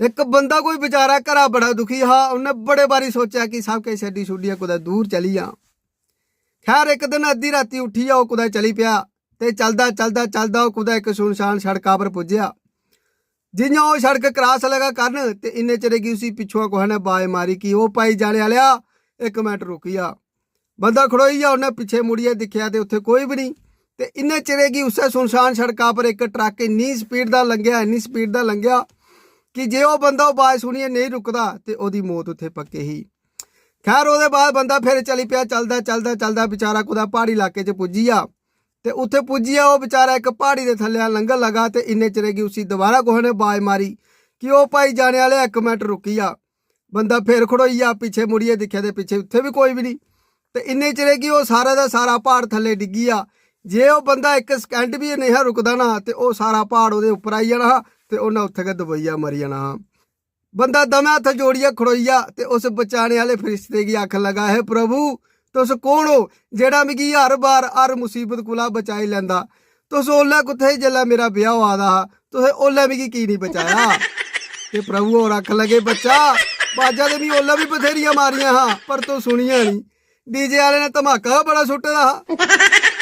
एक बंदा कोई बेचारा घरा बड़ा दुखी हा, उन्हें बड़े बारी सोचा कि सब किश छड्डी छुड्डियै कुदै दूर चली जा। खैर एक दिन अद्धी राती उठियै ओह् कुदै चली पिया ते चलदा चलदा चलदा ओह् कुदै इक सुनसान सड़का पर पुज्जेआ। जियां ओह् सड़क क्रॉस लगा करन ते इन्ने चिरे गी उसी पिच्छुआं कुसै ने बाज मारी कि ओह् भाई जाने आह्लेआ इक मिंट रुकी जा। बंदा खड़ोई जा, उन्हें पिच्छे मुड़ियै दिक्खेआ ते उत्थे कोई भी नहीं। ते इन्ने चिरे गी उस्सै सुनसान सड़का पर एक ट्रक इन्नी स्पीड दा लंघिया, इन्नी स्पीड दा लंघिया कि जे ओह् बंदा ओह् बाज सुनियै नहीं रुकदा ते ओह्दी मौत उत्थे पक्के ही। खैर ओह्दे बाद बंदा फिर चली पिया, चलदा चलदा चलदा बेचारा कुदै प्हाड़ी इलाके च पुज्जिया ते उत्थे पुज्जियै ओह् बेचारा इक प्हाड़ी दे थल्ले लंघन लगा ते इन्ने चिरे गी उसी दोबारा कुसै ने बाज मारी कि ओह् भाई जाने आह्ले इक मिंट रुकी जा। बंदा फिर खड़ोई जा, पिच्छे मुड़ियै दिक्खेआ ते पिच्छे उत्थे भी कोई भी नहीं। ते इन्ने चिरे गी ओह् सारा दा सारा प्हाड़ थल्ले डिग्गी आ। जे ओह् बंदा इक सकैंड भी नहीं हा रुकदा ना ते ओह् सारा प्हाड़ ओह्दे उप्पर आई जाना हा ते उन्नै उत्थे गै दबोइया मरी जाना हा। बंदा दमै हत्थ जोड़ियै खड़ोइया ते उस बचाने आह्ले फरिश्ते गी आखन लगा, हे प्रभु तुस कौन हो जेह्ड़ा मिगी हर बार हर मुसीबत कोला बचाई लैंदा? तुस ओल्लै कुत्थे जेल्लै मेरा ब्याह होआ दा हा, तुसें ओल्लै मिगी की नहीं बचाया? ते प्रभु होर आखन लगे, बच्चा बाजा ते मिगी ओल्लै भी बथेरियां मारियां हा पर तू सुनिया नहीं, डीजे आह्ले ने धमाका बड़ा सुट्टे दा हा।